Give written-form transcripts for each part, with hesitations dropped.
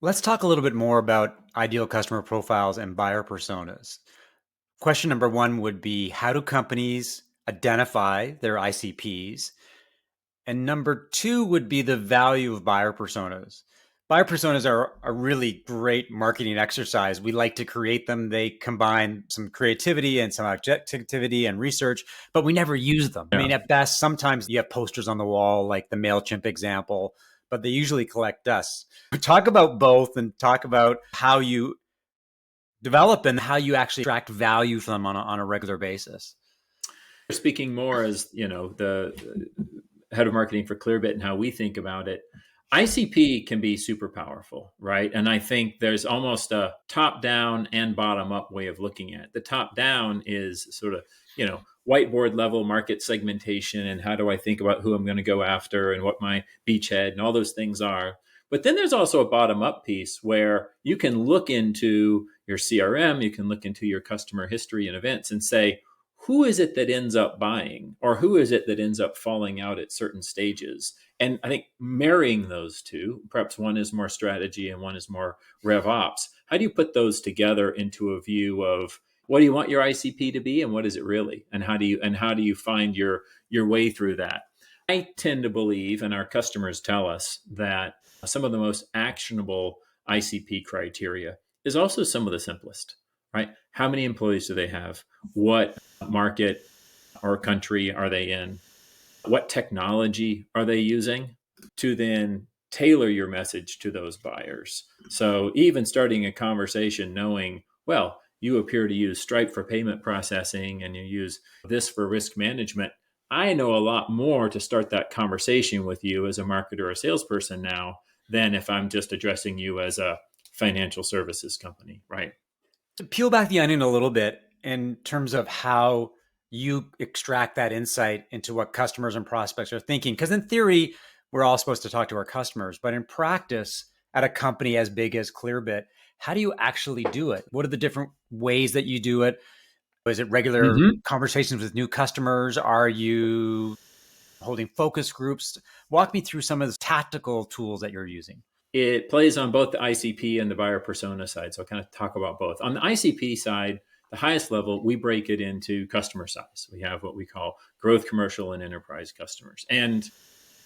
Let's talk a little bit more about ideal customer profiles and buyer personas. Question number one would be, how do companies identify their ICPs? And number two would be the value of buyer personas. Buyer personas are a really great marketing exercise. We like to create them. They combine some creativity and some objectivity and research, but we never use them. I Yeah. mean, at best, sometimes you have posters on the wall, like the MailChimp example, but they usually collect dust. Talk about both and talk about how you develop and how you actually extract value from them on a regular basis. Speaking more as, the head of marketing for Clearbit and how we think about it, ICP can be super powerful, right? And I think there's almost a top down and bottom up way of looking at it. The top down is sort of, whiteboard level market segmentation and how do I think about who I'm going to go after and what my beachhead and all those things are. But then there's also a bottom up piece where you can look into your CRM, you can look into your customer history and events and say, who is it that ends up buying or who is it that ends up falling out at certain stages? And I think marrying those two, perhaps one is more strategy and one is more rev ops. How do you put those together into a view of what do you want your ICP to be and what is it really? And how do you find your way through that? I tend to believe, and our customers tell us, that some of the most actionable ICP criteria is also some of the simplest, right? How many employees do they have? What market or country are they in? What technology are they using to then tailor your message to those buyers? So even starting a conversation knowing, well, you appear to use Stripe for payment processing and you use this for risk management. I know a lot more to start that conversation with you as a marketer or a salesperson now than if I'm just addressing you as a financial services company, right? Peel back the onion a little bit in terms of how you extract that insight into what customers and prospects are thinking. Because in theory, we're all supposed to talk to our customers, but in practice, at a company as big as Clearbit, how do you actually do it? What are the different ways that you do it? Is it regular Mm-hmm. conversations with new customers? Are you holding focus groups? Walk me through some of the tactical tools that you're using. It plays on both the ICP and the buyer persona side. So I'll kind of talk about both. On the ICP side, the highest level, we break it into customer size. We have what we call growth, commercial, and enterprise customers. And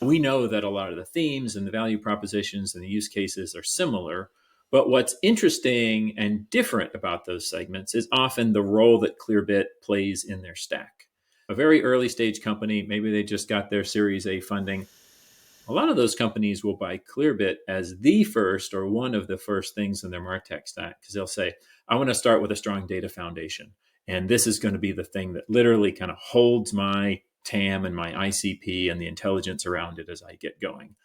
we know that a lot of the themes and the value propositions and the use cases are similar. But what's interesting and different about those segments is often the role that Clearbit plays in their stack. A very early stage company, maybe they just got their Series A funding. A lot of those companies will buy Clearbit as the first or one of the first things in their MarTech stack because they'll say, I want to start with a strong data foundation. And this is going to be the thing that literally kind of holds my TAM and my ICP and the intelligence around it as I get going.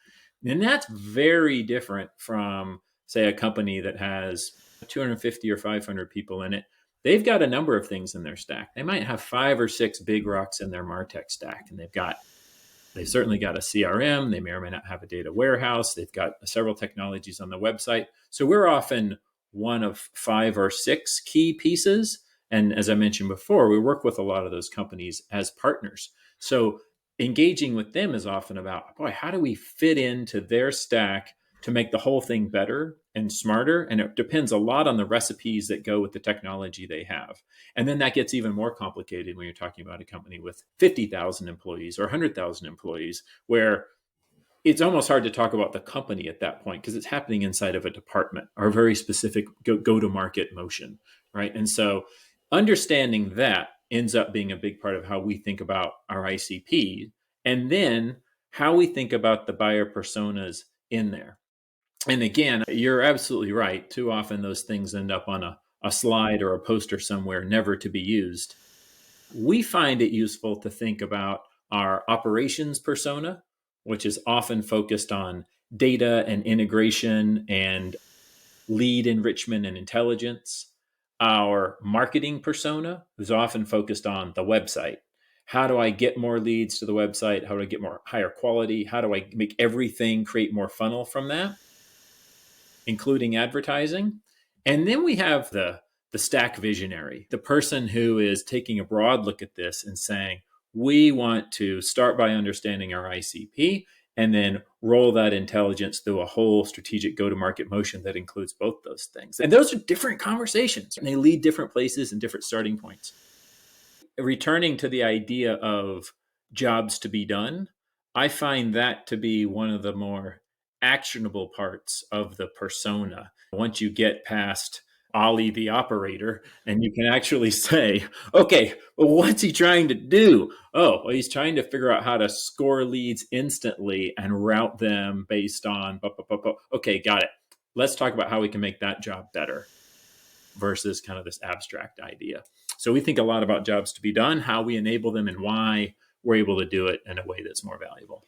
And that's very different from, say, a company that has 250 or 500 people in it. They've got a number of things in their stack. They might have 5 or 6 big rocks in their MarTech stack, and they've certainly got a CRM. They may or may not have a data warehouse. They've got several technologies on the website. So we're often one of 5 or 6 key pieces. And as I mentioned before, we work with a lot of those companies as partners. So engaging with them is often about, boy, how do we fit into their stack to make the whole thing better and smarter? And it depends a lot on the recipes that go with the technology they have. And then that gets even more complicated when you're talking about a company with 50,000 employees or 100,000 employees, where it's almost hard to talk about the company at that point because it's happening inside of a department or a very specific go-to-market motion, right? And so understanding that ends up being a big part of how we think about our ICP and then how we think about the buyer personas in there. And again, you're absolutely right. Too often those things end up on a slide or a poster somewhere, never to be used. We find it useful to think about our operations persona, which is often focused on data and integration and lead enrichment and intelligence. Our marketing persona, who's often focused on the website. How do I get more leads to the website? How do I get more higher quality? How do I make everything create more funnel from that, including advertising? And then we have the stack visionary, the person who is taking a broad look at this and saying, we want to start by understanding our ICP and then roll that intelligence through a whole strategic go-to-market motion that includes both those things. And those are different conversations, and they lead different places and different starting points. Returning to the idea of jobs to be done, I find that to be one of the more actionable parts of the persona. Once you get past Ollie the operator, and you can actually say, okay, well, what's he trying to do? Oh, well, he's trying to figure out how to score leads instantly and route them based on, okay, got it. Let's talk about how we can make that job better versus kind of this abstract idea. So we think a lot about jobs to be done, how we enable them, and why we're able to do it in a way that's more valuable.